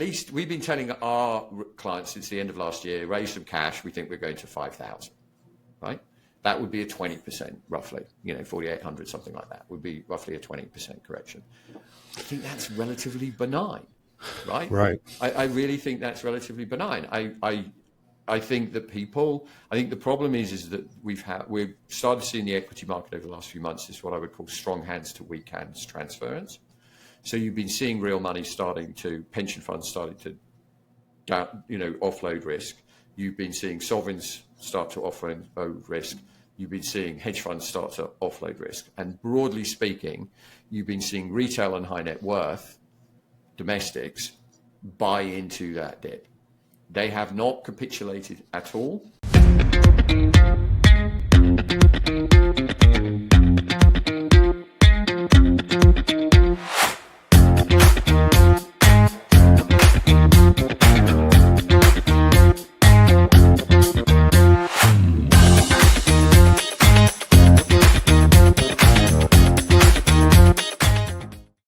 least we've been telling our clients since the end of last year, raise some cash, we think we're going to 5,000, right? That would be a 20% roughly, 4,800, something like that would be roughly a 20% correction. I think that's relatively benign, right? Right. I really think that's relatively benign. I think that I think the problem is that we've started seeing the equity market over the last few months is what I would call strong hands to weak hands transference. So you've been seeing real money pension funds starting to, offload risk. You've been seeing sovereigns start to offload risk. You've been seeing hedge funds start to offload risk. And broadly speaking, you've been seeing retail and high net worth domestics buy into that dip. They have not capitulated at all.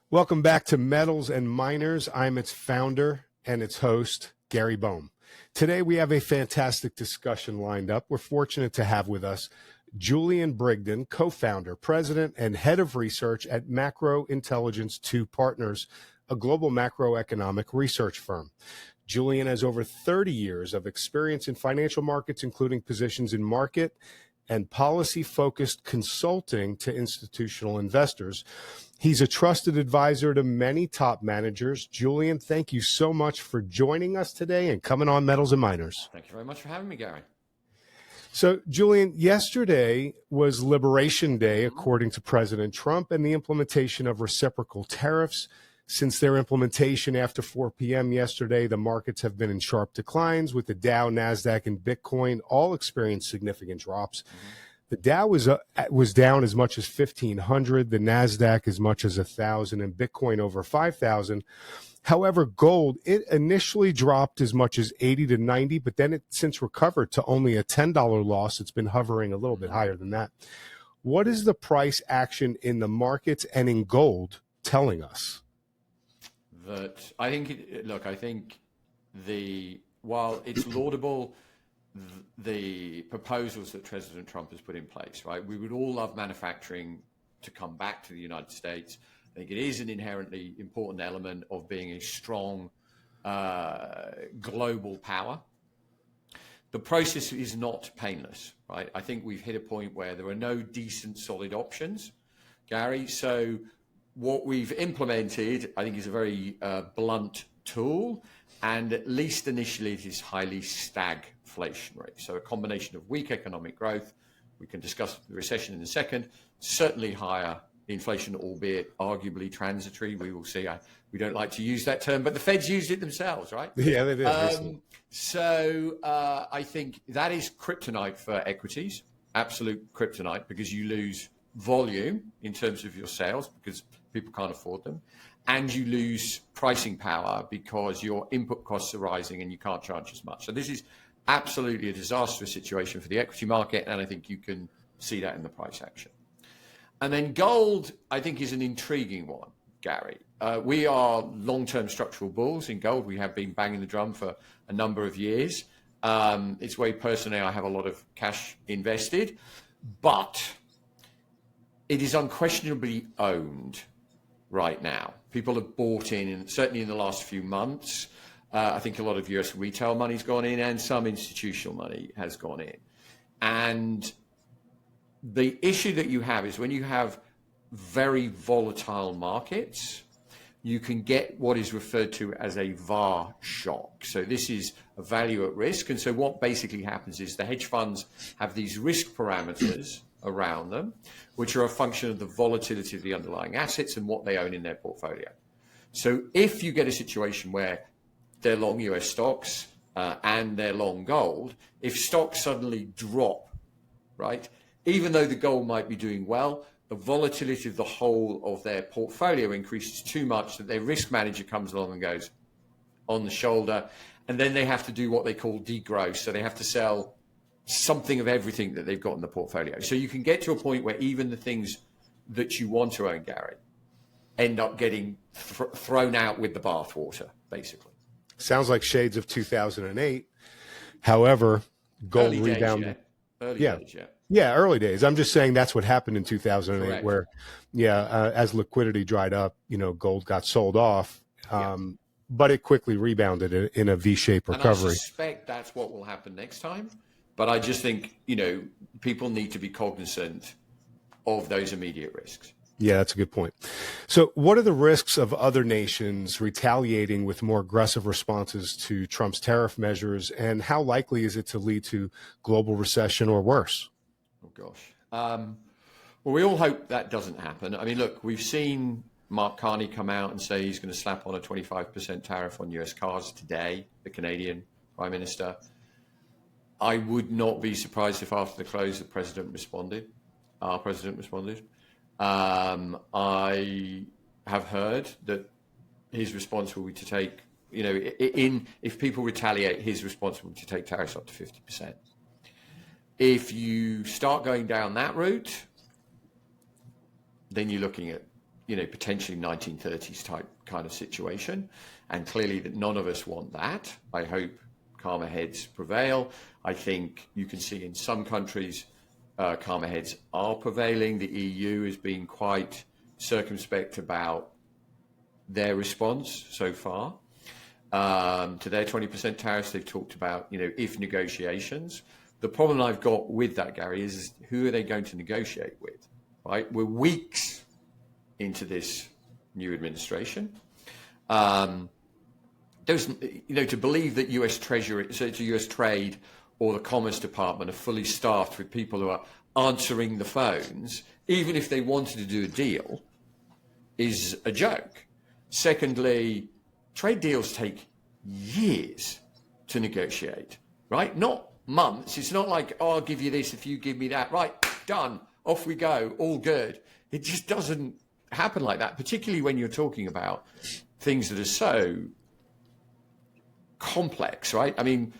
Welcome back to Metals and Miners. I'm its founder and its host, Gary Bohm. Today, we have a fantastic discussion lined up. We're fortunate to have with us Julian Brigden, co-founder, president, and head of research at Macro Intelligence 2 Partners, a global macroeconomic research firm. Julian has over 30 years of experience in financial markets, including positions in market and policy-focused consulting to institutional investors. He's a trusted advisor to many top managers. Julian, thank you so much for joining us today and coming on Metals and Miners. Thank you very much for having me, Gary. So, Julian, yesterday was Liberation Day, according to President Trump, and the implementation of reciprocal tariffs. Since their implementation after 4 p.m. yesterday, the markets have been in sharp declines, with the Dow, NASDAQ, and Bitcoin all experienced significant drops. The Dow was down as much as 1,500, the NASDAQ as much as 1,000, and Bitcoin over 5,000. However, gold, it initially dropped as much as 80 to 90, but then it's since recovered to only a $10 loss. It's been hovering a little bit higher than that. What is the price action in the markets and in gold telling us? While it's laudable, the proposals that President Trump has put in place, right? We would all love manufacturing to come back to the United States. I think it is an inherently important element of being a strong global power. The process is not painless, right? I think we've hit a point where there are no decent, solid options, Gary. So what we've implemented, I think, is a very blunt tool, and at least initially it is highly stagflationary. So a combination of weak economic growth, we can discuss the recession in a second, certainly higher inflation, albeit arguably transitory. We will see. We don't like to use that term, but the Fed's used it themselves, right? Yeah, they did. So I think that is kryptonite for equities, absolute kryptonite, because you lose volume in terms of your sales because people can't afford them, and you lose pricing power because your input costs are rising and you can't charge as much. So this is absolutely a disastrous situation for the equity market, and I think you can see that in the price action. And then gold, I think, is an intriguing one, Gary. We are long-term structural bulls in gold. We have been banging the drum for a number of years. It's where personally I have a lot of cash invested, but it is unquestionably owned right now. People have bought in, and certainly in the last few months, I think a lot of US retail money's gone in and some institutional money has gone in. And the issue that you have is when you have very volatile markets, you can get what is referred to as a VAR shock. So this is a value at risk. And so what basically happens is the hedge funds have these risk parameters around them, which are a function of the volatility of the underlying assets and what they own in their portfolio. So if you get a situation where they're long US stocks and they're long gold, if stocks suddenly drop, right, even though the gold might be doing well, the volatility of the whole of their portfolio increases too much that their risk manager comes along and goes on the shoulder, and then they have to do what they call degross. So they have to sell something of everything that they've got in the portfolio. So you can get to a point where even the things that you want to own, Gary, end up getting thrown out with the bathwater, basically. Sounds like shades of 2008. However, gold Early days, rebounded. Early Yeah. days, yeah. Yeah, early days. I'm just saying that's what happened in 2008, Correct. where, as liquidity dried up, gold got sold off, Yeah. but it quickly rebounded in a V-shaped And I recovery. suspect that's what will happen next time. But I just think, people need to be cognizant of those immediate risks. Yeah, that's a good point. So what are the risks of other nations retaliating with more aggressive responses to Trump's tariff measures, and how likely is it to lead to global recession or worse? Oh, gosh. Well, we all hope that doesn't happen. I mean, look, we've seen Mark Carney come out and say he's going to slap on a 25% tariff on US cars today, the Canadian Prime Minister. I would not be surprised if after the close the president responded. Our president responded. I have heard that his response will be to take, if people retaliate, his response will be to take tariffs up to 50%. If you start going down that route, then you're looking at, potentially 1930s type kind of situation. And clearly that none of us want that. I hope calmer heads prevail. I think you can see in some countries, calmer heads are prevailing. The EU has been quite circumspect about their response so far to their 20% tariffs. They've talked about, if negotiations. The problem I've got with that, Gary, is who are they going to negotiate with, right? We're weeks into this new administration. There's, to believe that US Treasury, so it's US Trade or the Commerce Department are fully staffed with people who are answering the phones, even if they wanted to do a deal, is a joke. Secondly, trade deals take years to negotiate, right? Not months. It's not like, oh, I'll give you this if you give me that. Right, done. Off we go. All good. It just doesn't happen like that, particularly when you're talking about things that are so complex, right? I mean,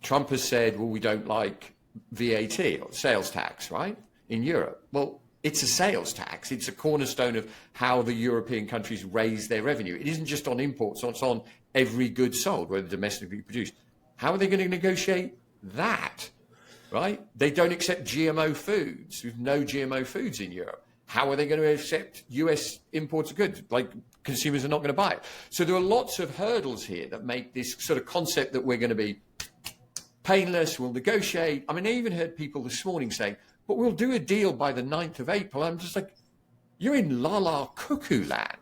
Trump has said, well, we don't like VAT or sales tax, right? In Europe. Well, it's a sales tax. It's a cornerstone of how the European countries raise their revenue. It isn't just on imports, it's on every good sold, whether domestically produced. How are they going to negotiate that, right? They don't accept GMO foods. There's no GMO foods in Europe. How are they going to accept US imports of goods? Like, consumers are not going to buy it. So there are lots of hurdles here that make this sort of concept that we're going to be painless, we'll negotiate. I mean, I even heard people this morning saying, but we'll do a deal by the 9th of April. I'm just like, you're in la-la cuckoo land,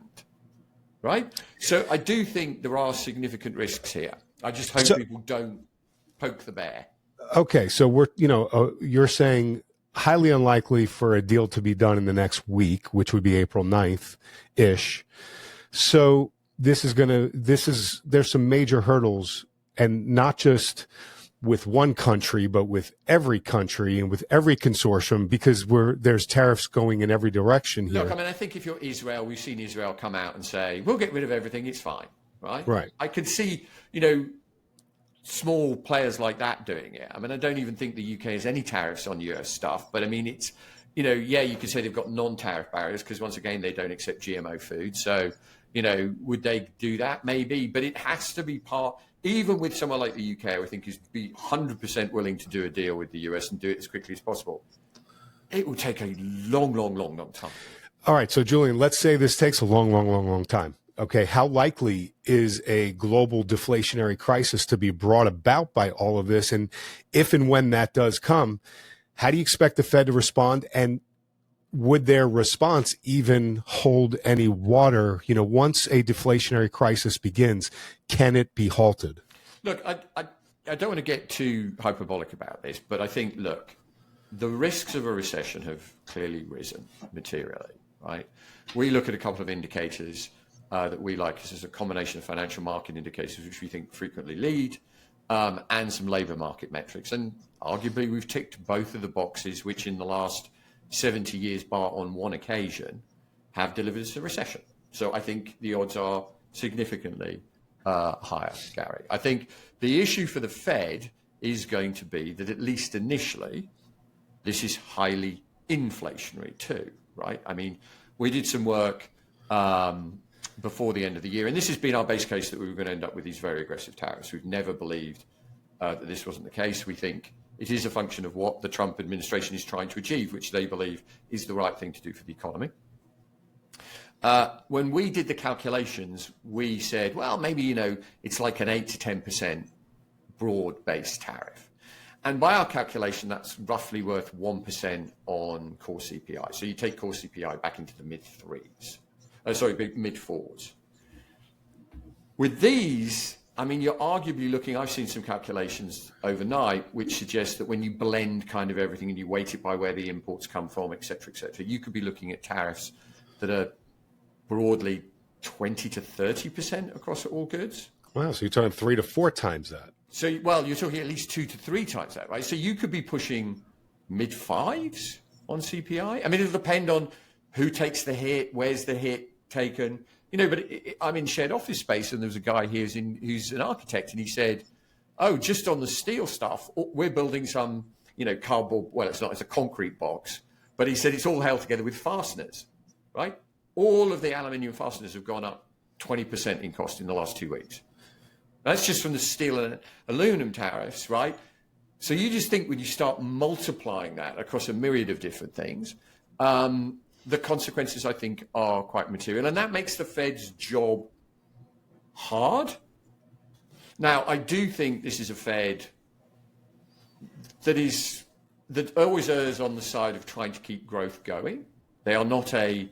right? So I do think there are significant risks here. I just hope people don't poke the bear. Okay, so we're, you're saying highly unlikely for a deal to be done in the next week, which would be April 9th-ish. So there's some major hurdles, and not just with one country, but with every country and with every consortium, because there's tariffs going in every direction here. Look, I mean, I think if you're Israel, we've seen Israel come out and say, we'll get rid of everything, it's fine, right? Right. I could see, small players like that doing it. I mean, I don't even think the UK has any tariffs on US stuff, but I mean, it's, you could say they've got non-tariff barriers because once again, they don't accept GMO food. So, would they do that? Maybe, but it has to be part, even with someone like the UK, I think is be 100% willing to do a deal with the US and do it as quickly as possible. It will take a long time. All right. So Julian, let's say this takes a long time. Okay. How likely is a global deflationary crisis to be brought about by all of this? And if and when that does come, how do you expect the Fed to respond? And would their response even hold any water? Once a deflationary crisis begins, can it be halted? Look, I don't want to get too hyperbolic about this, but I think, the risks of a recession have clearly risen materially, right? We look at a couple of indicators that we like. This is a combination of financial market indicators, which we think frequently lead, and some labor market metrics. And arguably, we've ticked both of the boxes, which in the last 70 years, bar on one occasion, have delivered us a recession. So I think the odds are significantly higher, Gary. I think the issue for the Fed is going to be that at least initially, this is highly inflationary too, right? I mean, we did some work before the end of the year. And this has been our base case, that we were going to end up with these very aggressive tariffs. We've never believed that this wasn't the case. We think it is a function of what the Trump administration is trying to achieve, which they believe is the right thing to do for the economy. When we did the calculations, we said, well, maybe, it's like an 8 to 10% broad-based tariff. And by our calculation, that's roughly worth 1% on core CPI. So you take core CPI back into the mid-4s. With these, you're arguably looking, I've seen some calculations overnight, which suggest that when you blend kind of everything and you weight it by where the imports come from, et cetera, you could be looking at tariffs that are broadly 20 to 30% across all goods. Wow, so you're talking 3 to 4 times that. So, well, you're talking at least 2 to 3 times that, right? So you could be pushing mid-5s on CPI. It'll depend on who takes the hit, where's the hit taken. But I'm in shared office space, and there was a guy here who's an architect, and he said, oh, just on the steel stuff, we're building some, cardboard, well, it's a concrete box, but he said it's all held together with fasteners, right? All of the aluminium fasteners have gone up 20% in cost in the last 2 weeks. That's just from the steel and aluminum tariffs, right? So you just think when you start multiplying that across a myriad of different things, the consequences, I think, are quite material. And that makes the Fed's job hard. Now, I do think this is a Fed that always errs on the side of trying to keep growth going. They are not a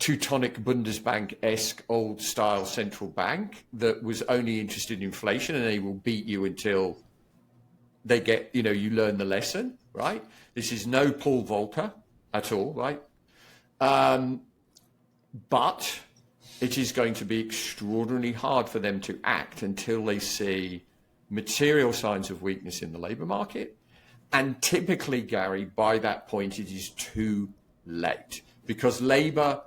Teutonic Bundesbank-esque old-style central bank that was only interested in inflation, and they will beat you until they get, you learn the lesson, right? This is no Paul Volcker at all, right? But it is going to be extraordinarily hard for them to act until they see material signs of weakness in the labor market. And typically, Gary, by that point, it is too late, because labor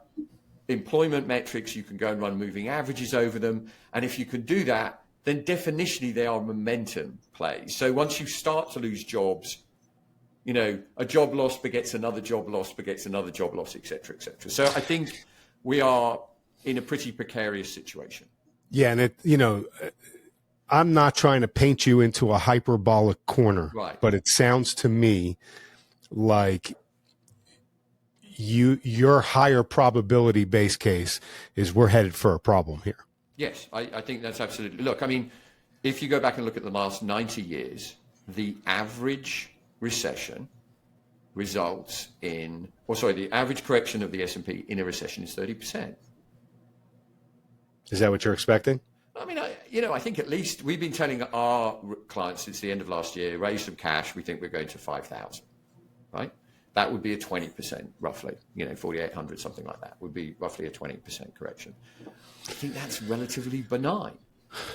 employment metrics, you can go and run moving averages over them. And if you can do that, then definitionally they are momentum plays. So once you start to lose jobs, a job loss begets another job loss, begets another job loss, et cetera, et cetera. So I think we are in a pretty precarious situation. Yeah. And I'm not trying to paint you into a hyperbolic corner, right, but it sounds to me like your higher probability base case is we're headed for a problem here. Yes, I think that's absolutely. Look, if you go back and look at the last 90 years, the average recession results in, the average correction of the S&P in a recession is 30%. Is that what you're expecting? I think at least we've been telling our clients since the end of last year, raise some cash. We think we're going to 5,000, right? That would be a 20%, roughly, 4,800, something like that, would be roughly a 20% correction. I think that's relatively benign,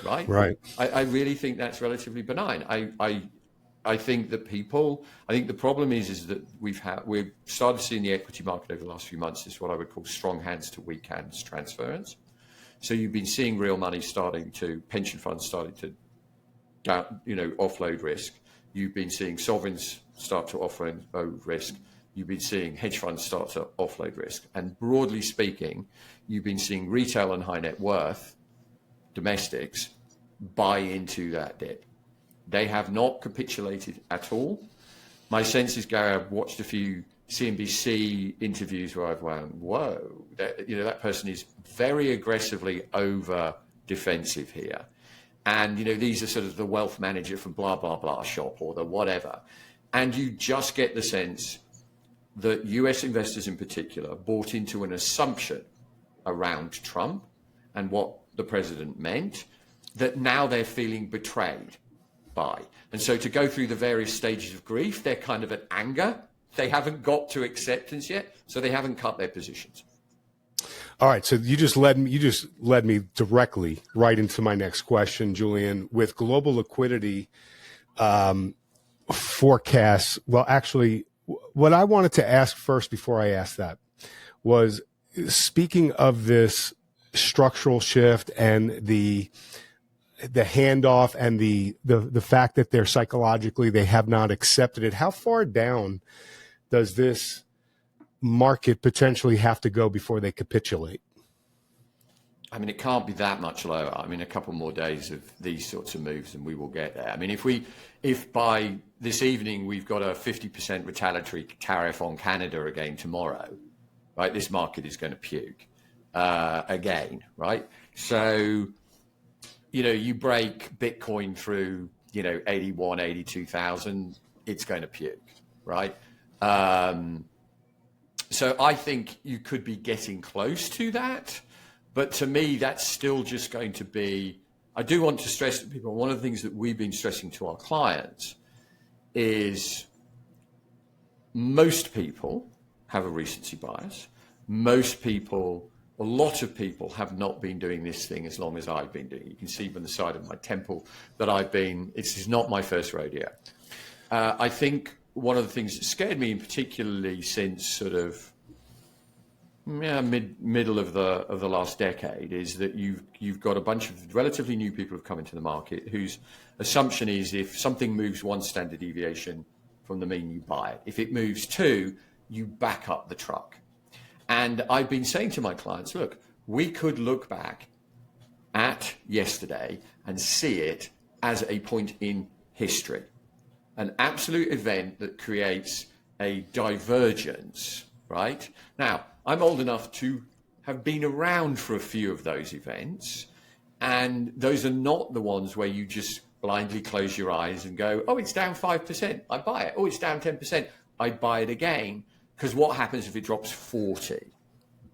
right? Right. I really think that's relatively benign. I think that I think the problem is that we've started seeing the equity market over the last few months is what I would call strong hands to weak hands transference. So you've been seeing real money pension funds starting to, offload risk. You've been seeing sovereigns start to offload risk. You've been seeing hedge funds start to offload risk. And broadly speaking, you've been seeing retail and high net worth domestics buy into that dip. They have not capitulated at all. My sense is, Gary, I've watched a few CNBC interviews where I've went, whoa, that person is very aggressively over defensive here. And, these are sort of the wealth manager from blah, blah, blah shop or the whatever. And you just get the sense that US investors in particular bought into an assumption around Trump and what the president meant that now they're feeling betrayed by. And so to go through the various stages of grief, they're kind of at anger. They haven't got to acceptance yet, so they haven't cut their positions. All right, so you just led me directly right into my next question, Julian. With global liquidity forecasts, well, actually, what I wanted to ask first before I asked that was, speaking of this structural shift and the handoff and the fact that they're psychologically they have not accepted it, how far down does this market potentially have to go before they capitulate? I mean, it can't be that much lower. I mean, a couple more days of these sorts of moves and we will get there. I mean, if by this evening we've got a 50% retaliatory tariff on Canada again tomorrow, right, this market is going to puke again, right? So, you break Bitcoin through, 81, 82,000, it's going to puke, right? So I think you could be getting close to that. But to me, that's still just going to be, I do want to stress to people, one of the things that we've been stressing to our clients is most people have a recency bias. Most people, a lot of people have not been doing this thing as long as I've been doing it. You can see from the side of my temple that this is not my first rodeo. I think one of the things that scared me, particularly since sort of middle of the last decade, is that you've got a bunch of relatively new people who've come into the market whose assumption is if something moves one standard deviation from the mean, you buy it. If it moves two, you back up the truck. And I've been saying to my clients, look, we could look back at yesterday and see it as a point in history, an absolute event that creates a divergence, right? Now, I'm old enough to have been around for a few of those events, and those are not the ones where you just blindly close your eyes and go, oh, it's down 5%, I buy it. Oh, it's down 10%, I buy it again. Because what happens if it drops 40,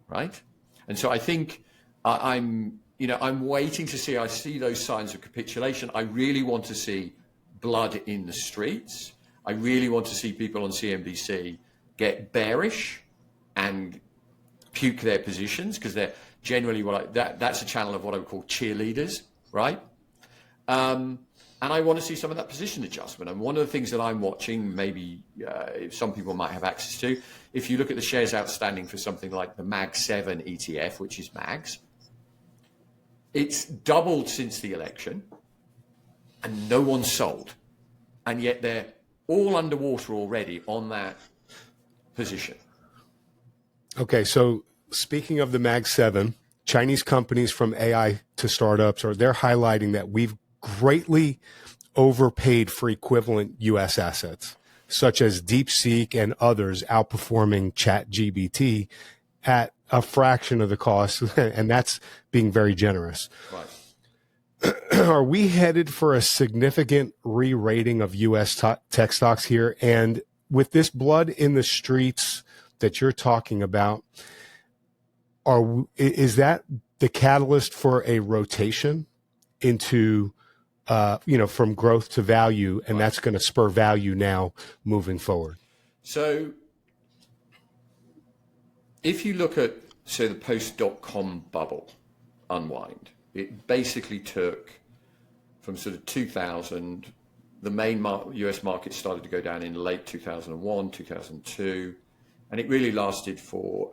right? And so I think I'm waiting to see, I see those signs of capitulation. I really want to see blood in the streets. I really want to see people on CNBC get bearish and puke their positions, because they're generally that's a channel of what I would call cheerleaders, right? And I want to see some of that position adjustment. And one of the things that I'm watching, maybe some people might have access to, if you look at the shares outstanding for something like the MAG 7 ETF, which is MAGs, it's doubled since the election and no one's sold. And yet they're all underwater already on that position. Okay, so speaking of the MAG 7, Chinese companies from AI to startups, they're highlighting that we've greatly overpaid for equivalent U.S. assets, such as DeepSeek and others outperforming ChatGPT at a fraction of the cost, and that's being very generous. Right. Are we headed for a significant re-rating of U.S. tech stocks here? And with this blood in the streets that you're talking about, is that the catalyst for a rotation into from growth to value, and that's going to spur value now moving forward? So if you look at, say, the post.com bubble unwind, it basically took from sort of 2000, the main US market started to go down in late 2001, 2002, and it really lasted for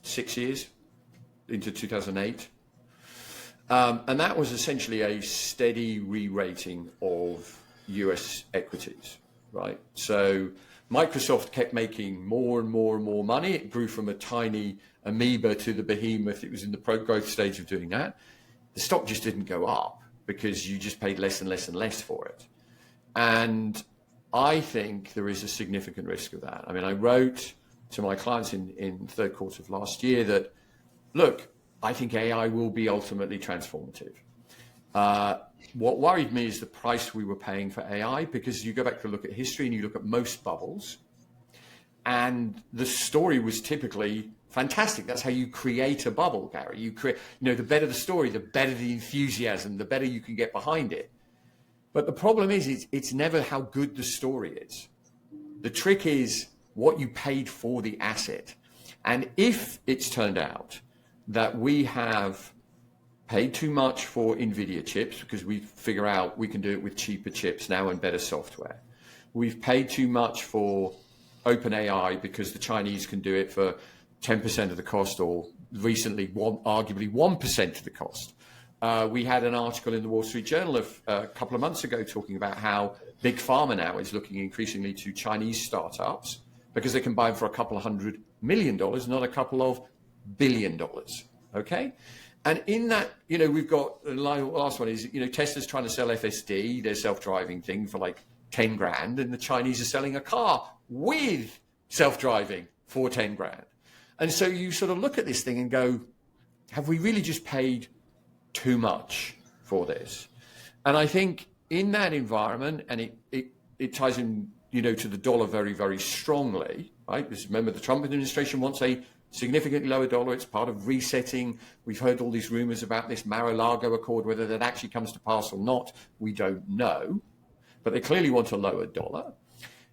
6 years into 2008. And that was essentially a steady re-rating of US equities, right? So Microsoft kept making more and more and more money. It grew from a tiny amoeba to the behemoth. It was in the growth stage of doing that. The stock just didn't go up because you just paid less and less and less for it. And I think there is a significant risk of that. I mean, I wrote to my clients in the third quarter of last year that, look, I think AI will be ultimately transformative. What worried me is the price we were paying for AI, because you go back to look at history and you look at most bubbles, and the story was typically fantastic. That's how you create a bubble, Gary. You create, the better the story, the better the enthusiasm, the better you can get behind it. But the problem is, it's never how good the story is. The trick is what you paid for the asset. And if it's turned out that we have paid too much for NVIDIA chips because we figure out we can do it with cheaper chips now and better software. We've paid too much for OpenAI because the Chinese can do it for 10% of the cost, or recently arguably 1% of the cost. We had an article in the Wall Street Journal a couple of months ago talking about how Big Pharma now is looking increasingly to Chinese startups because they can buy them for a couple of $100 million, not a couple of $1 billion. Okay? And in that, we've got the last one is, Tesla's trying to sell FSD, their self-driving thing, for like 10 grand, and the Chinese are selling a car with self-driving for 10 grand. And so you sort of look at this thing and go, have we really just paid too much for this? And I think in that environment, and it ties in, to the dollar very, very strongly, right? Because remember, the Trump administration wants a significantly lower dollar. It's part of resetting. We've heard all these rumors about this Mar-a-Lago Accord, whether that actually comes to pass or not, we don't know. But they clearly want a lower dollar.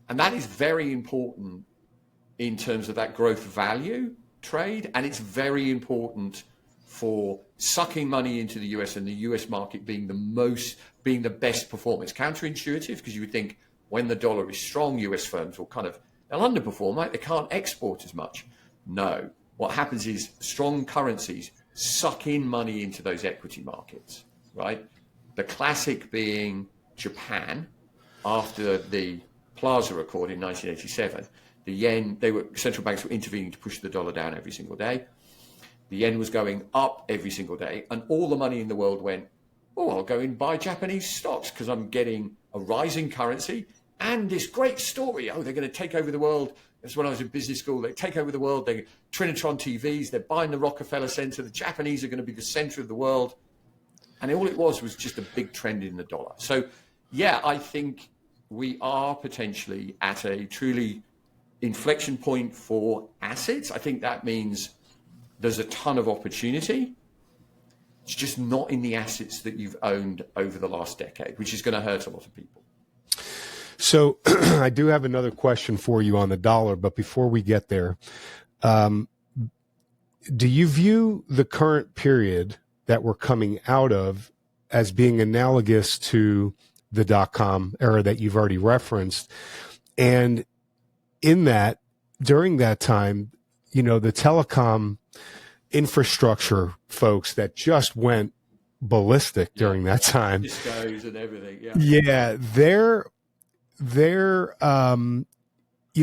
And that is very important in terms of that growth value trade. And it's very important for sucking money into the US and the US market being the best performer. It's counterintuitive, because you would think when the dollar is strong, US firms will they'll underperform, right? They can't export as much. No. What happens is strong currencies suck in money into those equity markets, right? The classic being Japan after the Plaza Accord in 1987. The yen, central banks were intervening to push the dollar down every single day. The yen was going up every single day, and all the money in the world went, I'll go and buy Japanese stocks because I'm getting a rising currency and this great story. They're going to take over the world. That's when I was in business school. They take over the world. They're Trinitron TVs. They're buying the Rockefeller Center. The Japanese are going to be the center of the world. And all it was just a big trend in the dollar. So, yeah, I think we are potentially at a truly inflection point for assets. I think that means there's a ton of opportunity. It's just not in the assets that you've owned over the last decade, which is going to hurt a lot of people. So I do have another question for you on the dollar, but before we get there, do you view the current period that we're coming out of as being analogous to the dot-com era that you've already referenced? And in that, during that time, the telecom infrastructure folks that just went ballistic during that time. Discos and everything. Yeah, their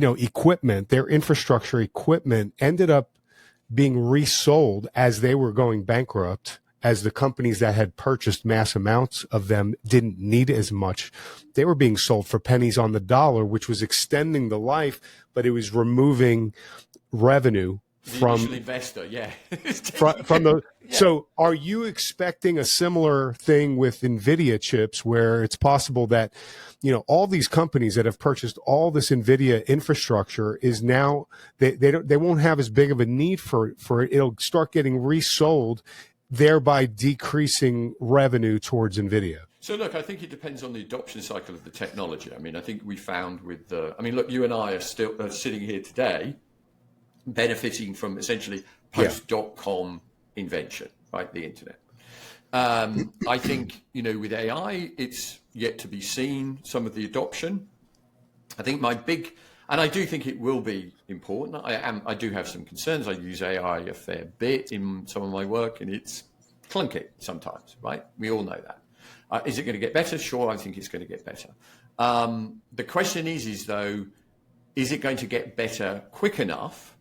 equipment, their infrastructure equipment ended up being resold as they were going bankrupt, as the companies that had purchased mass amounts of them didn't need as much. They were being sold for pennies on the dollar, which was extending the life, but it was removing revenue from initial investor. from the. So are you expecting a similar thing with NVIDIA chips, where it's possible that, all these companies that have purchased all this NVIDIA infrastructure is now, they won't have as big of a need for it. It'll start getting resold, thereby decreasing revenue towards NVIDIA? So look, I think it depends on the adoption cycle of the technology. I think we found with look, you and I are still sitting here today benefiting from essentially post-dot-com invention, right? The internet. I think, with AI, it's yet to be seen, some of the adoption. I think and I do think it will be important. I do have some concerns. I use AI a fair bit in some of my work, and it's clunky sometimes, right? We all know that. Is it going to get better? Sure, I think it's going to get better. The question is though, is it going to get better quick enough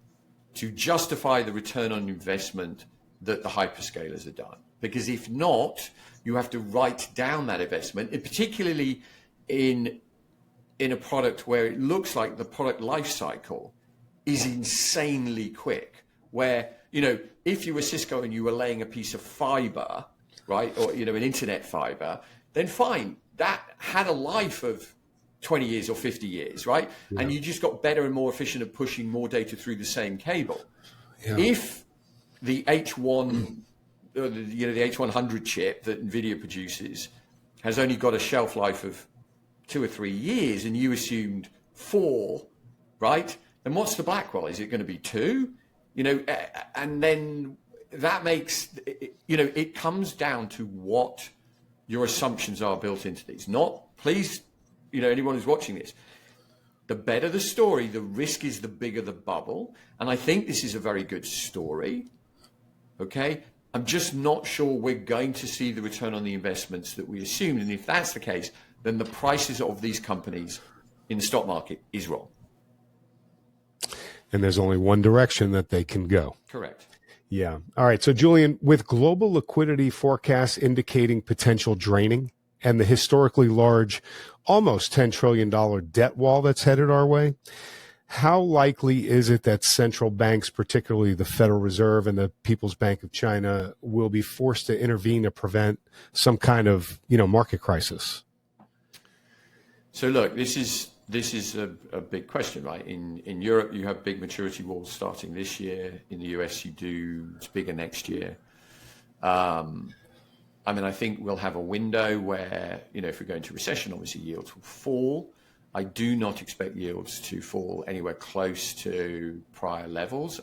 to justify the return on investment that the hyperscalers have done? Because if not, you have to write down that investment, and particularly in a product where it looks like the product life cycle is insanely quick, where, if you were Cisco and you were laying a piece of fiber, right, or, an internet fiber, then fine, that had a life of 20 years or 50 years, right? Yeah. And you just got better and more efficient at pushing more data through the same cable. Yeah. If the H1, the H100 chip that NVIDIA produces has only got a shelf life of 2 or 3 years, and you assumed 4, right? Then what's the Blackwell? Is it going to be 2? And then that makes, it comes down to what your assumptions are built into these. Please, anyone who's watching this, the better the story, the risk is the bigger the bubble. And I think this is a very good story. Okay. I'm just not sure we're going to see the return on the investments that we assumed. And if that's the case, then the prices of these companies in the stock market is wrong. And there's only one direction that they can go. Correct. Yeah. All right. So, Julian, with global liquidity forecasts indicating potential draining and the historically large, almost $10 trillion debt wall that's headed our way, how likely is it that central banks, particularly the Federal Reserve and the People's Bank of China, will be forced to intervene to prevent some kind of, market crisis? So look, this is a big question, right? In Europe, you have big maturity walls starting this year. In the US, it's bigger next year. I think we'll have a window where, if we go into recession, obviously yields will fall. I do not expect yields to fall anywhere close to prior levels.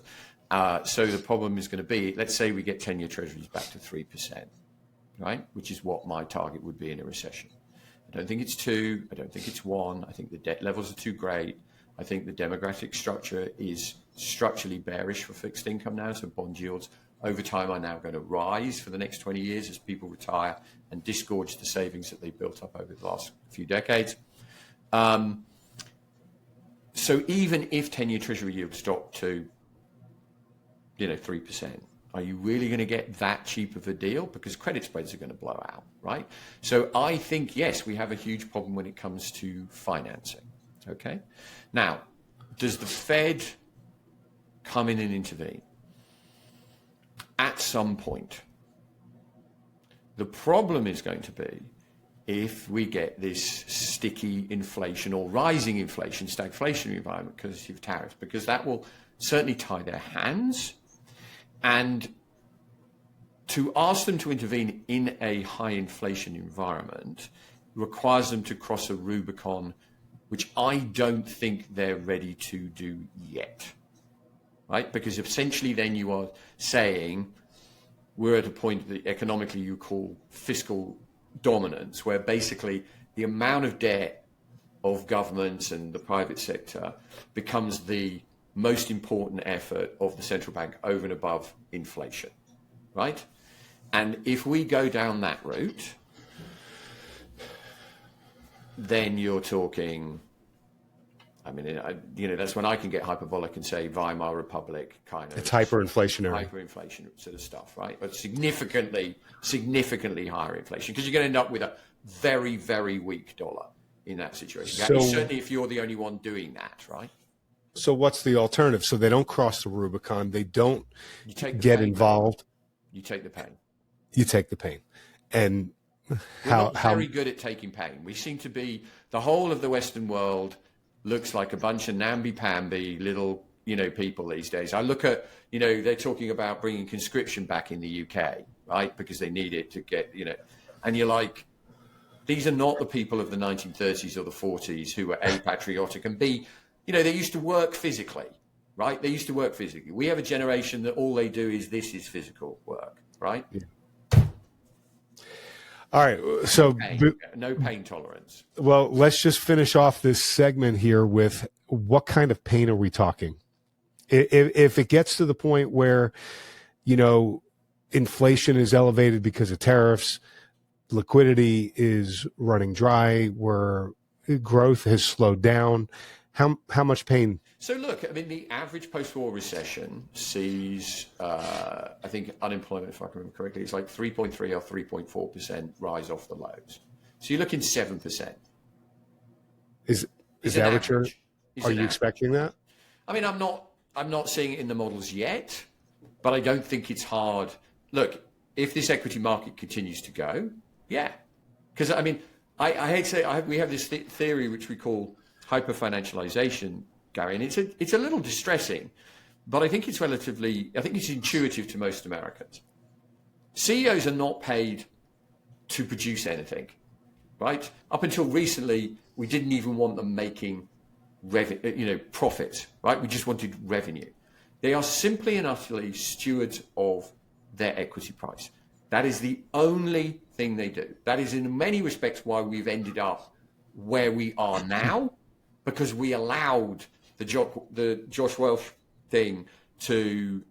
So the problem is going to be, let's say we get 10-year treasuries back to 3%, right? Which is what my target would be in a recession. I don't think it's 2. I don't think it's 1. I think the debt levels are too great. I think the demographic structure is structurally bearish for fixed income now. So bond yields over time are now going to rise for the next 20 years as people retire and disgorge the savings that they built up over the last few decades. So even if 10-year treasury yields drop to, 3%, are you really going to get that cheap of a deal? Because credit spreads are going to blow out, right? So I think, yes, we have a huge problem when it comes to financing, okay? Now, does the Fed come in and intervene? At some point. The problem is going to be if we get this sticky inflation or rising inflation, stagflationary environment because of tariffs, because that will certainly tie their hands. And to ask them to intervene in a high inflation environment requires them to cross a Rubicon, which I don't think they're ready to do yet, right? Because essentially then you are saying we're at a point that economically you call fiscal dominance, where basically the amount of debt of governments and the private sector becomes the most important effort of the central bank over and above inflation, right? And if we go down that route, then you're talking, that's when I can get hyperbolic and say Weimar Republic kind of. It's hyperinflationary. Hyperinflation sort of stuff, right? But significantly higher inflation, because you're going to end up with a very, very weak dollar in that situation. So, certainly if you're the only one doing that, right? So what's the alternative? So they don't cross the Rubicon. They don't get involved. You take the pain. You take the pain. And We're not very good at taking pain. We seem to be, the whole of the Western world looks like a bunch of namby-pamby little, people these days. I look at, they're talking about bringing conscription back in the UK, right? Because they need it to get, and you're like, these are not the people of the 1930s or the 40s who were A, patriotic, and B, they used to work physically, right? They used to work physically. We have a generation that all they do is this is physical work, right? Yeah. All right. So no pain tolerance. Well, let's just finish off this segment here with what kind of pain are we talking? If it gets to the point where, inflation is elevated because of tariffs, liquidity is running dry, where growth has slowed down, how much pain? So look, the average post-war recession sees, I think unemployment, if I can remember correctly, is like 3.3 or 3.4% rise off the lows. So you're looking 7%. Is that what you're? Are you expecting that? I'm not seeing it in the models yet, but I don't think it's hard. Look, if this equity market continues to go, yeah, because I hate to say we have this theory which we call hyper-financialization, Gary, and it's a little distressing, but I think it's intuitive to most Americans. CEOs are not paid to produce anything, right? Up until recently, we didn't even want them making profit, right? We just wanted revenue. They are simply and utterly stewards of their equity price. That is the only thing they do. That is in many respects why we've ended up where we are now, because we allowed the Josh Welch thing to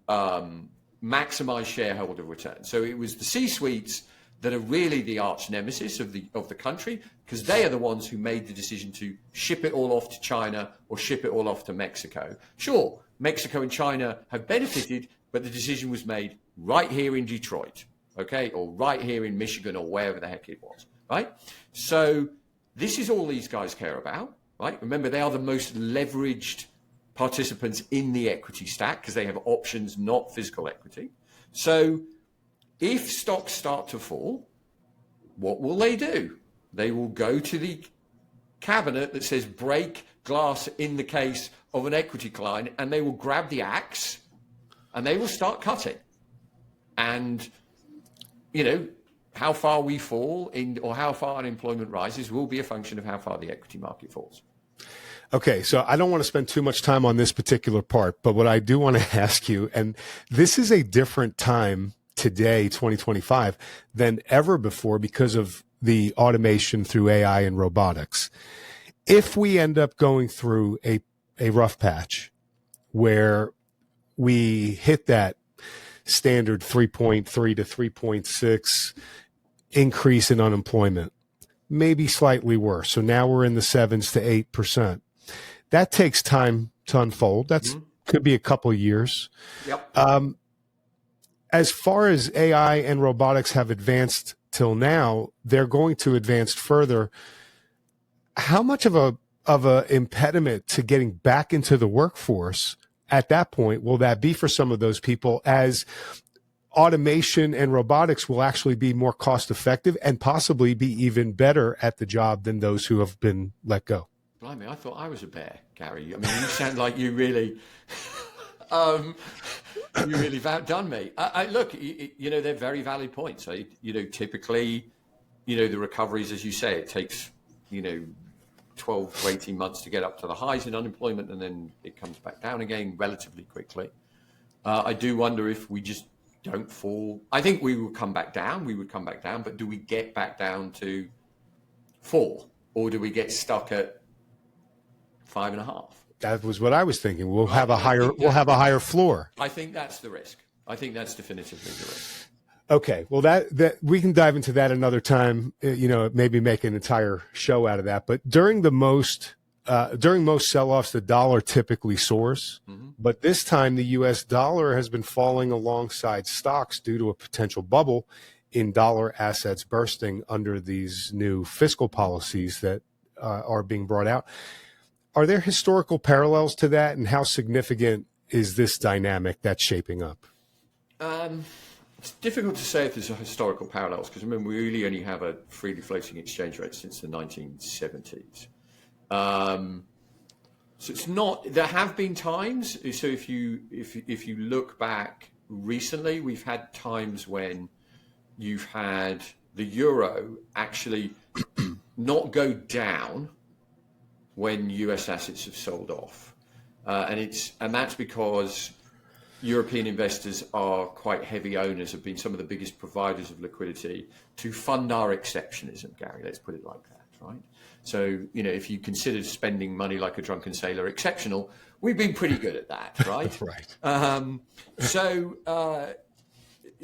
maximize shareholder return. So it was the C-suites that are really the arch nemesis of the country, because they are the ones who made the decision to ship it all off to China or ship it all off to Mexico. Sure, Mexico and China have benefited but the decision was made right here in Detroit, okay, or right here in Michigan or wherever the heck it was, right? So this is all these guys care about, right? Remember, they are the most leveraged participants in the equity stack because they have options, not physical equity. So if stocks start to fall, what will they do? They will go to the cabinet that says break glass in the case of an equity decline, and they will grab the axe and they will start cutting. And, you know, how far we fall in or how far unemployment rises will be a function of how far the equity market falls. Okay, so I don't want to spend too much time on this particular part, but what I do want to ask you, and this is a different time today, 2025, than ever before because of the automation through AI and robotics. If we end up going through a rough patch where we hit that standard 3.3 to 3.6 increase in unemployment, maybe slightly worse. So now we're in the 7s to 8%. That takes time to unfold. That's could be a couple of years. Yep. As far as AI and robotics have advanced till now, they're going to advance further. How much of a impediment to getting back into the workforce at that point will that be for some of those people, as automation and robotics will actually be more cost effective and possibly be even better at the job than those who have been let go? Blimey, I thought I was a bear, Gary. I mean, you sound like you really, you really outdone me. Look, you know, they're very valid points. You know, typically, you know, the recoveries, as you say, it takes, you know, 12 to 18 months to get up to the highs in unemployment, and then it comes back down again relatively quickly. I do wonder if we just don't fall. I think we will come back down. We would come back down, but do we get back down to 4, or do we get stuck at 5.5? That was what I was thinking. We'll have a higher floor. I think that's the risk. I think that's definitively the risk. Okay, well, that we can dive into that another time. You know, maybe make an entire show out of that. But during most sell-offs, the dollar typically soars. Mm-hmm. But this time, the U.S. dollar has been falling alongside stocks due to a potential bubble in dollar assets bursting under these new fiscal policies that are being brought out. Are there historical parallels to that, and how significant is this dynamic that's shaping up? It's difficult to say if there's a historical parallels, because remember, we really only have a freely floating exchange rate since the 1970s. So it's not. There have been times. So if you look back recently, we've had times when you've had the euro actually not go down when US assets have sold off, and that's because European investors are quite heavy owners, have been some of the biggest providers of liquidity to fund our exceptionism, Gary. Let's put it like that, right? So, you know, if you consider spending money like a drunken sailor exceptional, we've been pretty good at that, right? Right. So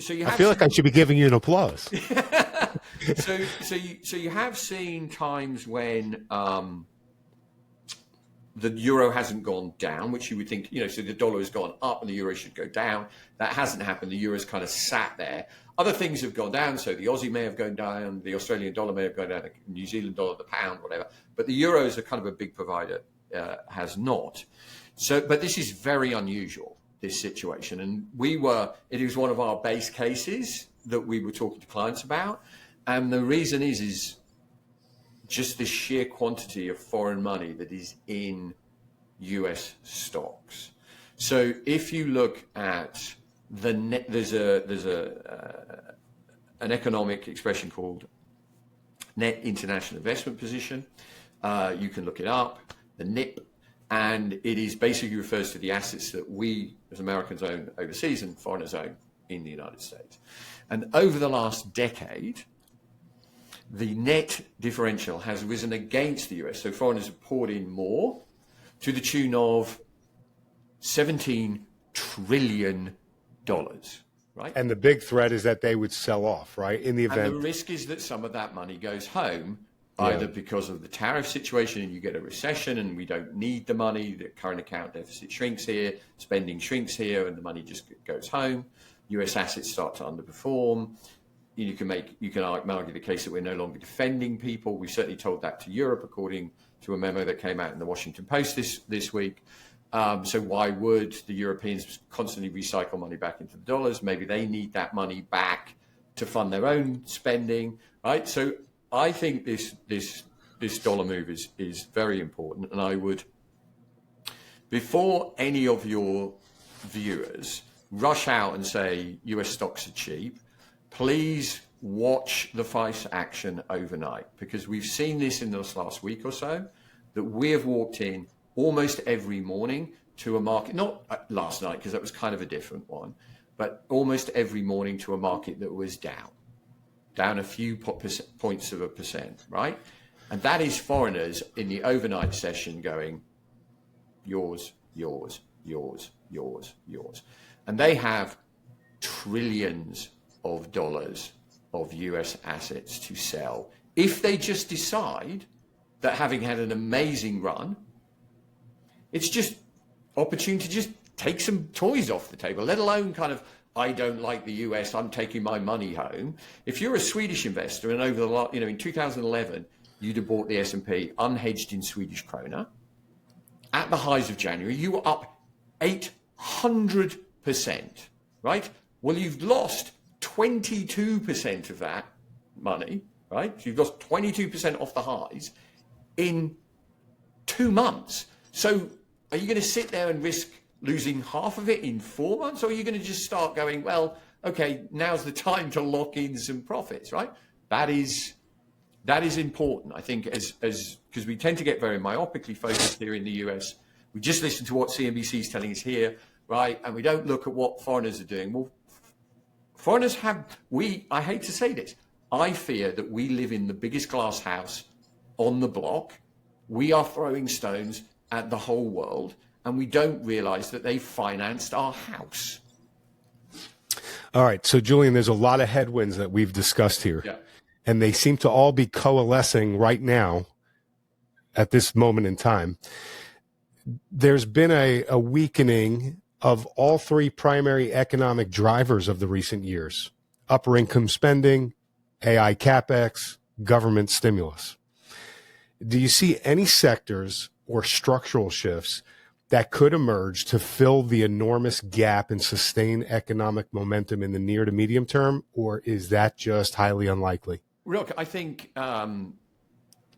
you have. I feel like I should be giving you an applause. So you have seen times when the euro hasn't gone down, which you would think, you know, so the dollar has gone up and the euro should go down. That hasn't happened. The euro's kind of sat there. Other things have gone down. So the Aussie may have gone down, the Australian dollar may have gone down, the New Zealand dollar, the pound, whatever. But the euro is a kind of a big provider, has not. So, but this is very unusual, this situation. And it was one of our base cases that we were talking to clients about. And the reason is just the sheer quantity of foreign money that is in US stocks. So if you look at the net, there's an economic expression called net international investment position. You can look it up, the NIP, and it is basically refers to the assets that we as Americans own overseas and foreigners own in the United States. And over the last decade, the net differential has risen against the US. So foreigners have poured in more to the tune of $17 trillion, right? And the big threat is that they would sell off, right? In the event. And the risk is that some of that money goes home either because of the tariff situation and you get a recession and we don't need the money, the current account deficit shrinks here, spending shrinks here, and the money just goes home. US assets start to underperform. You can argue the case that we're no longer defending people. We certainly told that to Europe, according to a memo that came out in the Washington Post this week. So why would the Europeans constantly recycle money back into the dollars? Maybe they need that money back to fund their own spending, right? So I think this dollar move is very important, and I would, before any of your viewers rush out and say US stocks are cheap, please watch the price action overnight, because we've seen this in this last week or so, that we have walked in almost every morning to a market, not last night because that was kind of a different one, but almost every morning to a market that was down a few points of a percent, right? And that is foreigners in the overnight session going, yours, yours, yours, yours, yours. And they have trillions of dollars of US assets to sell if they just decide that, having had an amazing run, it's just opportunity to just take some toys off the table, let alone kind of, I don't like the US, I'm taking my money home. If you're a Swedish investor and over the in 2011 you'd have bought the S&P unhedged in Swedish krona at the highs of January, you were up 800%, right? Well, you've lost 22% of that money, right? So you've lost 22% off the highs in 2 months. So are you going to sit there and risk losing half of it in 4 months? Or are you going to just start going, well, okay, now's the time to lock in some profits, right? That is important, I think, as because we tend to get very myopically focused here in the US. We just listen to what CNBC is telling us here, right? And we don't look at what foreigners are doing. Well, foreigners I hate to say this, I fear that we live in the biggest glass house on the block. We are throwing stones at the whole world, and we don't realize that they financed our house. All right. So, Julian, there's a lot of headwinds that we've discussed here, and they seem to all be coalescing right now at this moment in time. There's been a weakening of all three primary economic drivers of the recent years: upper income spending, AI capex, government stimulus. Do you see any sectors or structural shifts that could emerge to fill the enormous gap and sustain economic momentum in the near to medium term, or is that just highly unlikely? Look, I think, I've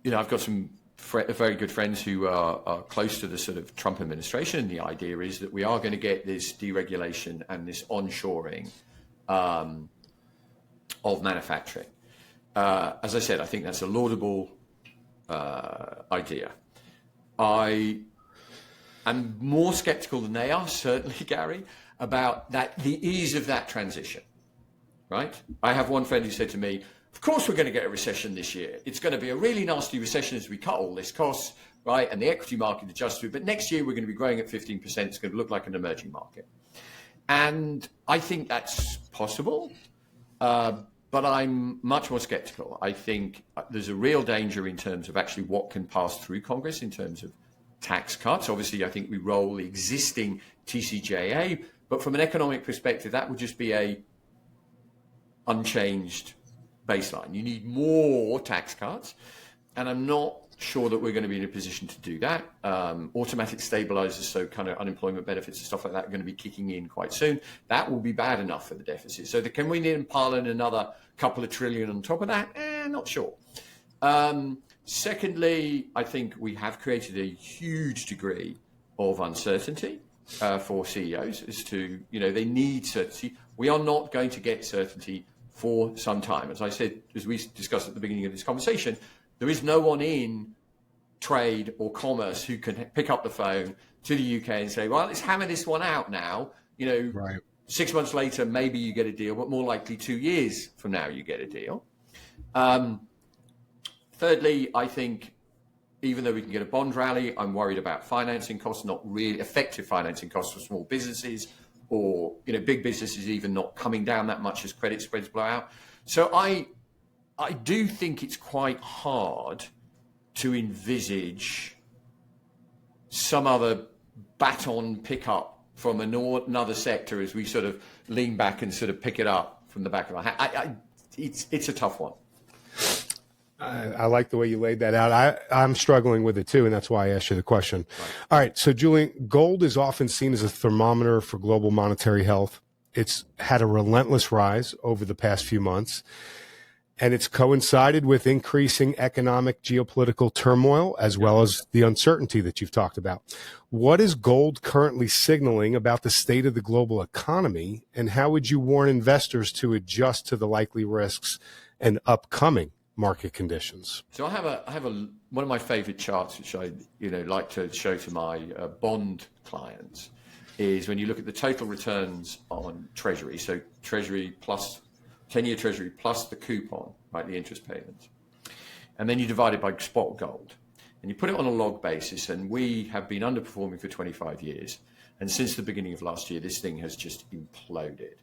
got some very good friends who are close to the sort of Trump administration. The idea is that we are going to get this deregulation and this onshoring of manufacturing. As I said, I think that's a laudable idea. I am more skeptical than they are, certainly, Gary, about the ease of that transition, right? I have one friend who said to me, of course we're going to get a recession this year. It's going to be a really nasty recession as we cut all this costs, right? And the equity market adjusts to it. But next year we're going to be growing at 15%. It's going to look like an emerging market. And I think that's possible, but I'm much more skeptical. I think there's a real danger in terms of actually what can pass through Congress in terms of tax cuts. Obviously, I think we roll the existing TCJA, but from an economic perspective, that would just be a unchanged baseline. You need more tax cuts, and I'm not sure that we're going to be in a position to do that. Automatic stabilizers, so kind of unemployment benefits and stuff like that, are going to be kicking in quite soon. That will be bad enough for the deficit. So can we then pile in another couple of trillion on top of that? Not sure. Secondly, I think we have created a huge degree of uncertainty for CEOs as to, they need certainty. We are not going to get certainty for some time. As I said, as we discussed at the beginning of this conversation, there is no one in trade or commerce who can pick up the phone to the UK and say, well, let's hammer this one out now. Right. 6 months later, maybe you get a deal, but more likely 2 years from now you get a deal. Thirdly, I think even though we can get a bond rally, I'm worried about financing costs, not really effective financing costs for small businesses, or big businesses even not coming down that much as credit spreads blow out. So I I do think it's quite hard to envisage some other baton pickup from another sector as we sort of lean back and sort of pick it up from the back of our hand. It's a tough one. I like the way you laid that out. I'm struggling with it too, and that's why I asked you the question. Right. All right, so Julian, gold is often seen as a thermometer for global monetary health. It's had a relentless rise over the past few months, and it's coincided with increasing economic geopolitical turmoil as well as the uncertainty that you've talked about. What is gold currently signaling about the state of the global economy, and how would you warn investors to adjust to the likely risks and upcoming market conditions? So I have one of my favorite charts, which I like to show to my bond clients, is when you look at the total returns on Treasury. So Treasury plus 10-year Treasury plus the coupon, right, the interest payments, and then you divide it by spot gold, and you put it on a log basis. And we have been underperforming for 25 years, and since the beginning of last year, this thing has just imploded,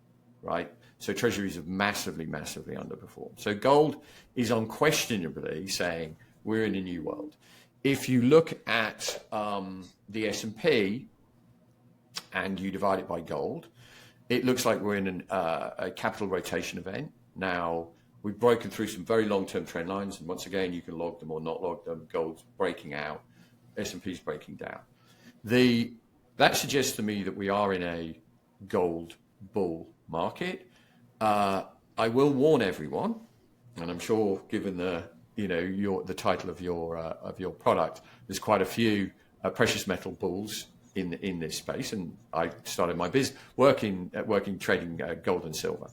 right? So treasuries have massively underperformed. So gold is unquestionably saying we're in a new world. If you look at the S&P and you divide it by gold, it looks like we're in a capital rotation event. Now, we've broken through some very long-term trend lines, and once again, you can log them or not log them. Gold's breaking out, S&P's breaking down. That suggests to me that we are in a gold bull market. I will warn everyone, and I'm sure, given the title of your product, there's quite a few precious metal bulls in this space, and I started my business working trading gold and silver.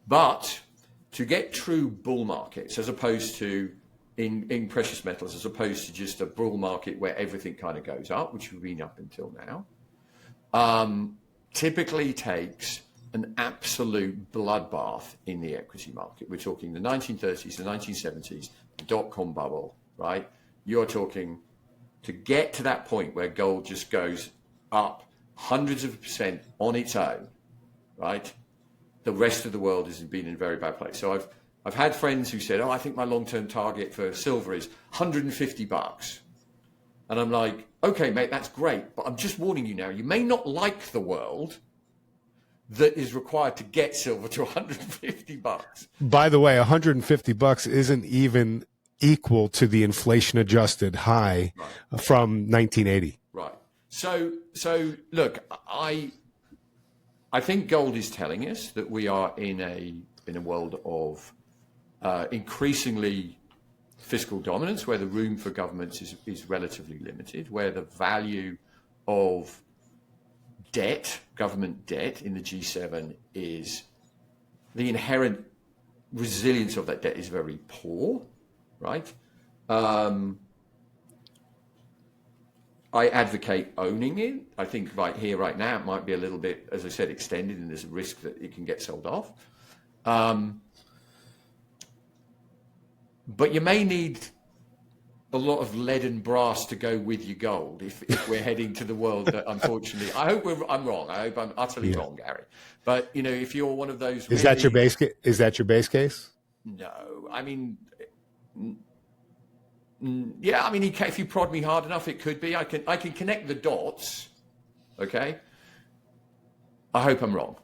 But to get true bull markets, as opposed to in precious metals, as opposed to just a bull market where everything kind of goes up, which we've been up until now, typically takes an absolute bloodbath in the equity market. We're talking the 1930s, the 1970s, the dot-com bubble, right? You're talking to get to that point where gold just goes up hundreds of percent on its own, right? The rest of the world has been in a very bad place. So I've had friends who said, I think my long-term target for silver is $150. And I'm like, okay, mate, that's great. But I'm just warning you now, you may not like the world that is required to get silver to $150. By the way, $150 isn't even equal to the inflation-adjusted high from 1980. Right. So look, I think gold is telling us that we are in a world of increasingly fiscal dominance, where the room for governments is relatively limited, where the value of government debt in the G7 is, the inherent resilience of that debt is very poor, right? I advocate owning it. I think right here, right now, it might be a little bit, as I said, extended, and there's a risk that it can get sold off. But you may need a lot of lead and brass to go with your gold if we're heading to the world that, unfortunately, I hope I'm wrong. I hope I'm utterly wrong, Gary. But if you're one of those, is that your base case? Is that your base case? No, I mean, yeah. I mean, if you prod me hard enough, it could be. I can connect the dots. Okay. I hope I'm wrong.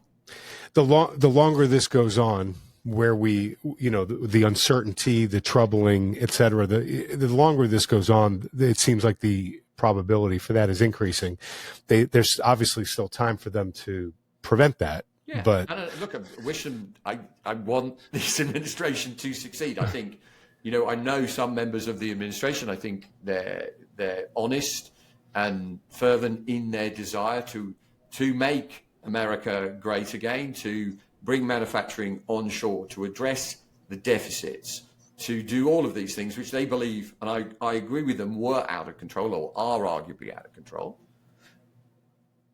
The longer this goes on, where we, the uncertainty, the troubling, et cetera, the longer this goes on, it seems like the probability for that is increasing. There's obviously still time for them to prevent that. Yeah, but look, I wish them. I want this administration to succeed. I think, I know some members of the administration. I think they're honest and fervent in their desire to make America great again, to bring manufacturing onshore, to address the deficits, to do all of these things, which they believe, and I agree with them, were out of control or are arguably out of control.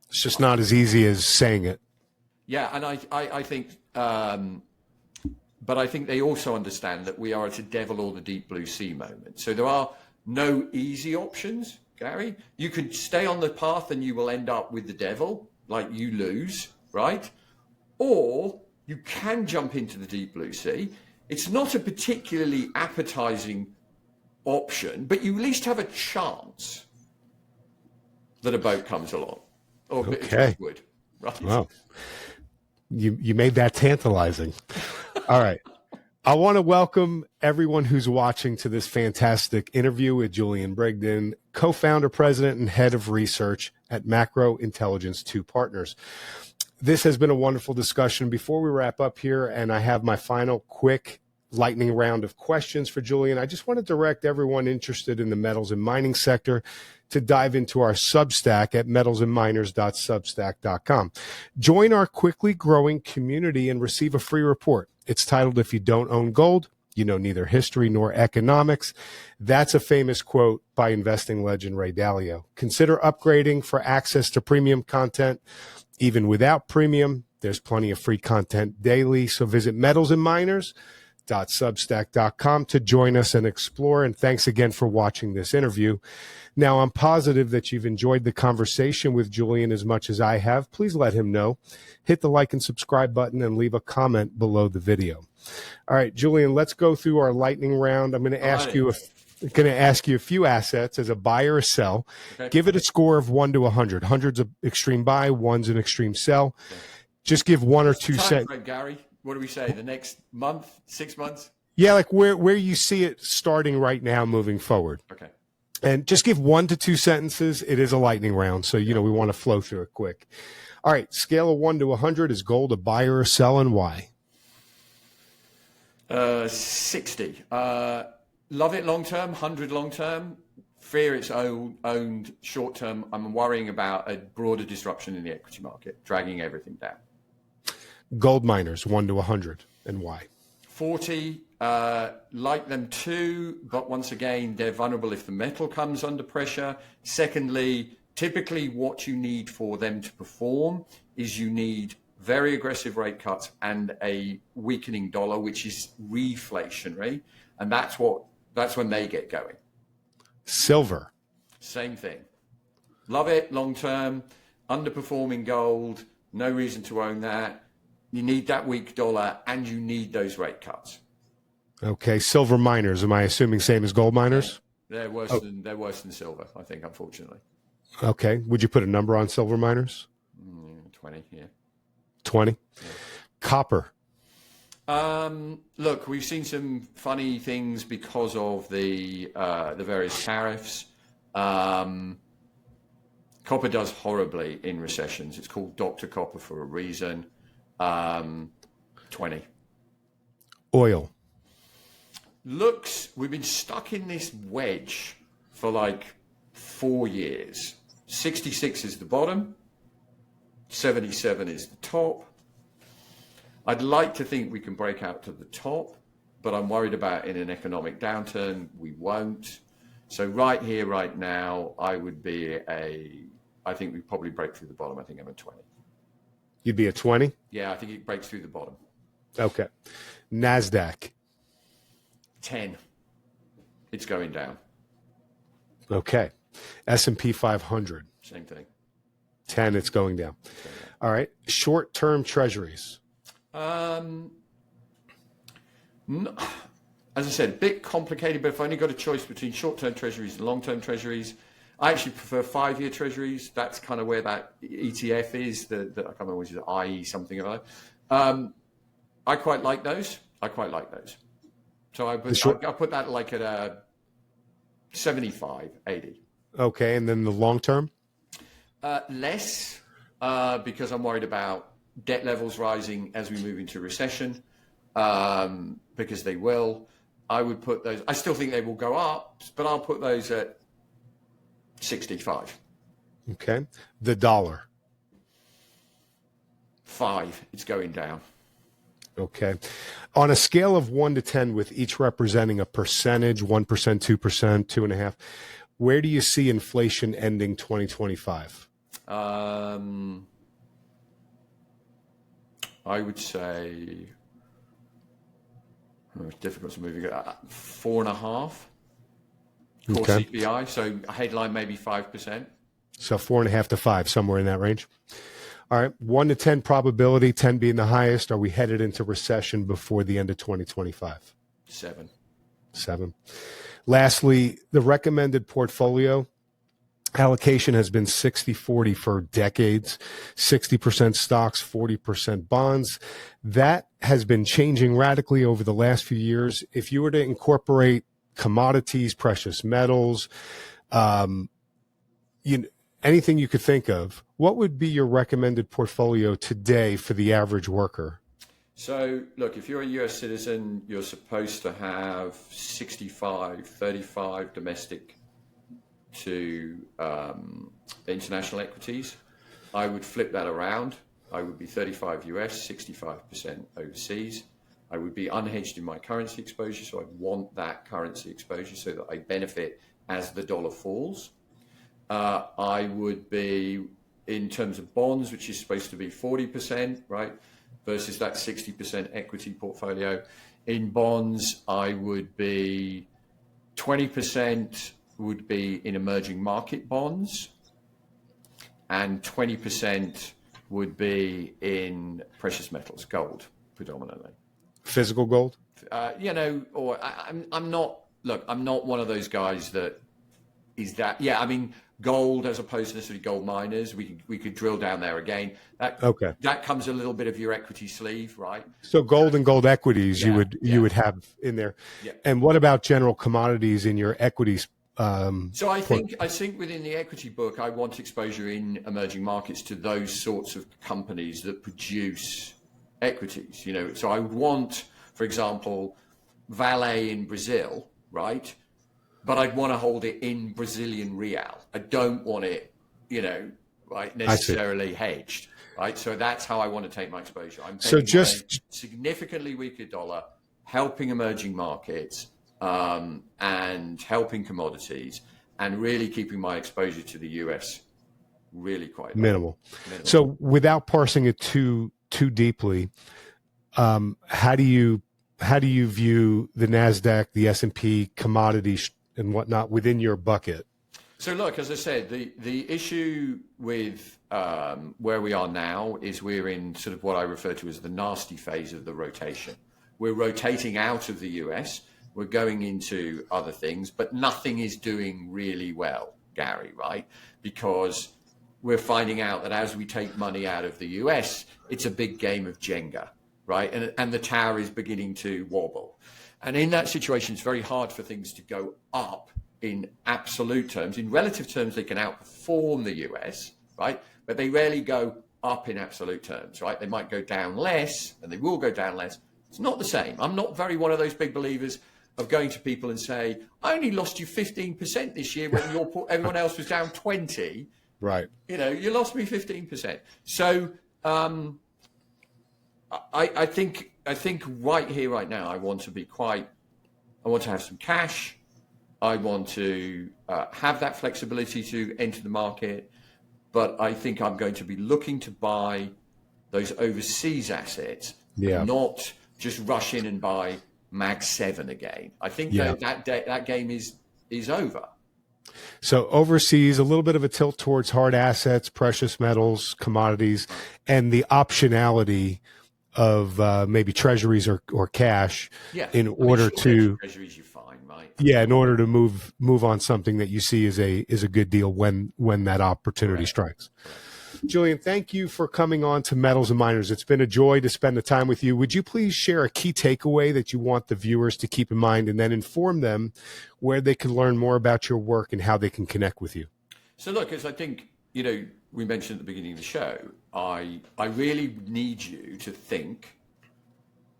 It's just not as easy as saying it. Yeah, and I think, but I think they also understand that we are at a devil or the deep blue sea moment. So there are no easy options, Gary. You could stay on the path and you will end up with the devil, like you lose, right? Or you can jump into the deep blue sea. It's not a particularly appetizing option, but you at least have a chance that a boat comes along or a bit of wood. Right? Wow. You made that tantalizing. All right. I want to welcome everyone who's watching to this fantastic interview with Julian Brigden, co-founder, president, and head of research at Macro Intelligence 2 Partners. This has been a wonderful discussion. Before we wrap up here, and I have my final quick lightning round of questions for Julian, I just want to direct everyone interested in the metals and mining sector to dive into our Substack at metalsandminers.substack.com. Join our quickly growing community and receive a free report. It's titled, "If You Don't Own Gold, You Know Neither History Nor Economics." That's a famous quote by investing legend Ray Dalio. Consider upgrading for access to premium content. Even without premium, there's plenty of free content daily. So visit metalsandminers.substack.com to join us and explore. And thanks again for watching this interview. Now, I'm positive that you've enjoyed the conversation with Julian as much as I have. Please let him know. Hit the like and subscribe button and leave a comment below the video. All right, Julian, let's go through our lightning round. I'm going to ask you a few assets as a buy or a sell. Okay. Give it a score of 1 to 100. 100's an extreme buy, 1's an extreme sell. Okay. Just give 1 or 2 cents. Gary, what do we say? The next month, 6 months? Yeah, like where you see it starting right now, moving forward. Okay. And just give 1 to 2 sentences. It is a lightning round, so we want to flow through it quick. All right, scale of 1 to 100. Is gold a buy or a sell, and why? 60. Love it long term. 100 long term. Fear it's owned short term. I'm worrying about a broader disruption in the equity market, dragging everything down. Gold miners, 1 to 100, and why? 40. Like them too, but once again, they're vulnerable if the metal comes under pressure. Secondly, typically what you need for them to perform is you need very aggressive rate cuts and a weakening dollar, which is reflationary, and that's when they get going. Silver. Same thing. Love it long term. Underperforming gold. No reason to own that. You need that weak dollar and you need those rate cuts. Okay, silver miners. Am I assuming same as gold miners? They're worse than silver, I think, unfortunately. Okay. Would you put a number on silver miners? 20, yeah. 20? Yeah. Copper. Look, we've seen some funny things because of the various tariffs. Copper does horribly in recessions. It's called Dr. Copper for a reason. 20. Oil. We've been stuck in this wedge for like 4 years. 66 is the bottom, 77 is the top. I'd like to think we can break out to the top, but I'm worried about in an economic downturn, we won't. So right here, right now, I think we probably break through the bottom. I think I'm at 20. You'd be at 20? Yeah, I think it breaks through the bottom. Okay. NASDAQ. 10. It's going down. Okay. S&P 500. Same thing. 10, it's going down. All right. Short-term treasuries. No, as I said, a bit complicated, but if I only got a choice between short-term treasuries and long-term treasuries, I actually prefer 5-year treasuries. That's kind of where that ETF is. I can't remember which is IE something or other. I quite like those. So I put that like at a 75, 80. Okay, and then the long term? Less, because I'm worried about debt levels rising as we move into recession, because they will. I would put those, I still think they will go up, but I'll put those at 65. Okay. The dollar. 5, it's going down. Okay. On a scale of 1 to 10, with each representing a percentage, 1%, 2%, 2.5%, where do you see inflation ending 2025? I would say, it's difficult to move it, 4.5 for CPI. So a headline maybe 5%. So 4.5 to 5, somewhere in that range. All right, 1 to 10 probability, 10 being the highest. Are we headed into recession before the end of 2025? 7. 7. Lastly, the recommended portfolio allocation has been 60-40 for decades, 60% stocks, 40% bonds. That has been changing radically over the last few years. If you were to incorporate commodities, precious metals, anything you could think of, what would be your recommended portfolio today for the average worker? So, look, if you're a US citizen, you're supposed to have 65-35 domestic to international equities. I would flip that around. I would be 35 US, 65% overseas. I would be unhedged in my currency exposure, so I'd want that currency exposure so that I benefit as the dollar falls. I would be, in terms of bonds, which is supposed to be 40%, right, versus that 60% equity portfolio. In bonds, I would be 20% would be in emerging market bonds, and 20% would be in precious metals, gold predominantly. Physical gold? Or I'm not, look, I'm not one of those guys that is that, I mean, gold as opposed to necessarily gold miners, we could drill down there again. That comes a little bit of your equity sleeve, right? So gold and gold equities you would have in there. Yeah. And what about general commodities in your equities? So I think within the equity book, I want exposure in emerging markets to those sorts of companies that produce equities. So I would want, for example, Vale in Brazil, right? But I'd want to hold it in Brazilian real. I don't want it, right, necessarily hedged, right? So that's how I want to take my exposure. I'm betting on a significantly weaker dollar, helping emerging markets, and helping commodities, and really keeping my exposure to the US really quite minimal. So without parsing it too deeply, how do you view the NASDAQ, the S&P, commodities and whatnot within your bucket? So look, as I said, the issue with where we are now is we're in sort of what I refer to as the nasty phase of the rotation. We're rotating out of the US. We're going into other things, but nothing is doing really well, Gary, right? Because we're finding out that as we take money out of the US, it's a big game of Jenga, right? And the tower is beginning to wobble. And in that situation, it's very hard for things to go up in absolute terms. In relative terms, they can outperform the US, right? But they rarely go up in absolute terms, right? They might go down less, and they will go down less. It's not the same. I'm not very one of those big believers of going to people and say, I only lost you 15% this year when everyone else was down 20. Right. You lost me 15%. So I think right here, right now, I want to have some cash. I want to have that flexibility to enter the market, but I think I'm going to be looking to buy those overseas assets, not just rush in and buy Mag 7 again. I think that game is over. So overseas, a little bit of a tilt towards hard assets, precious metals, commodities, and the optionality of maybe treasuries or cash in order to treasuries, you're fine, right? Yeah, in order to move on something that you see is a good deal when that opportunity strikes. Julian, thank you for coming on to Metals and Miners. It's been a joy to spend the time with you. Would you please share a key takeaway that you want the viewers to keep in mind, and then inform them where they can learn more about your work and how they can connect with you? So look, as I think, we mentioned at the beginning of the show, I really need you to think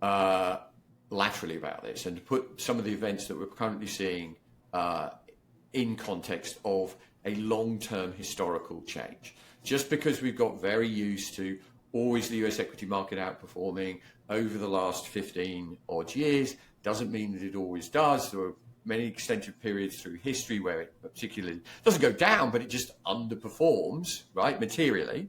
laterally about this and to put some of the events that we're currently seeing in context of a long-term historical change. Just because we've got very used to always the US equity market outperforming over the last 15 odd years doesn't mean that it always does. There are many extended periods through history where it particularly doesn't go down, but it just underperforms, right, materially.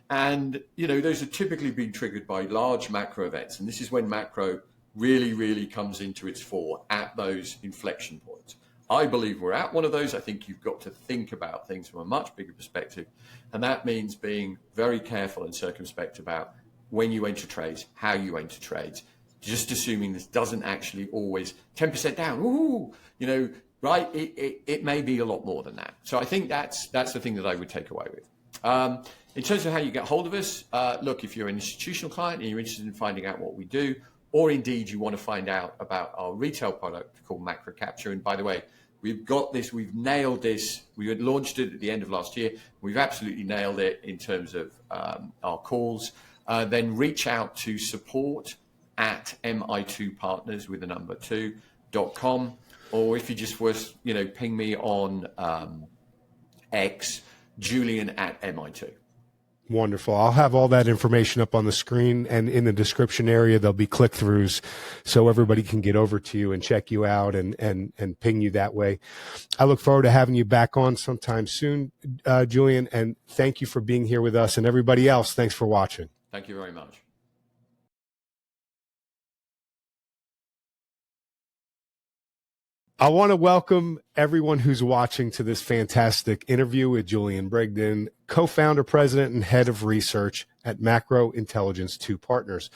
And, those are typically being triggered by large macro events. And this is when macro really, really comes into its fore at those inflection points. I believe we're at one of those. I think you've got to think about things from a much bigger perspective. And that means being very careful and circumspect about when you enter trades, how you enter trades, just assuming this doesn't actually always 10% down. Ooh, you know, right? It may be a lot more than that. So I think that's the thing that I would take away with. In terms of how you get hold of us, look, if you're an institutional client and you're interested in finding out what we do, or indeed you want to find out about our retail product called Macro Capture. And by the way, we've got this, we've nailed this. We had launched it at the end of last year. We've absolutely nailed it in terms of our calls. Then reach out to support@mi2partners with the number 2.com. Or if you just was, ping me on X, Julian@mi2. Wonderful. I'll have all that information up on the screen, and in the description area, there'll be click-throughs so everybody can get over to you and check you out and ping you that way. I look forward to having you back on sometime soon, Julian, and thank you for being here with us, and everybody else, thanks for watching. Thank you very much. I want to welcome everyone who's watching to this fantastic interview with Julian Brigden, co-founder, president, and head of research at Macro Intelligence 2 Partners.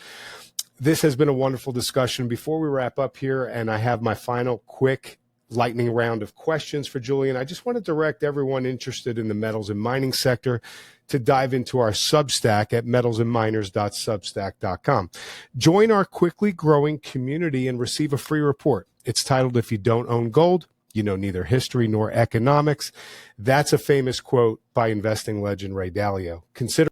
This has been a wonderful discussion. Before we wrap up here, and I have my final quick lightning round of questions for Julian, I just want to direct everyone interested in the metals and mining sector to dive into our Substack at metalsandminers.substack.com. Join our quickly growing community and receive a free report. It's titled, "If You Don't Own Gold, You Know Neither History Nor Economics." That's a famous quote by investing legend Ray Dalio. Consider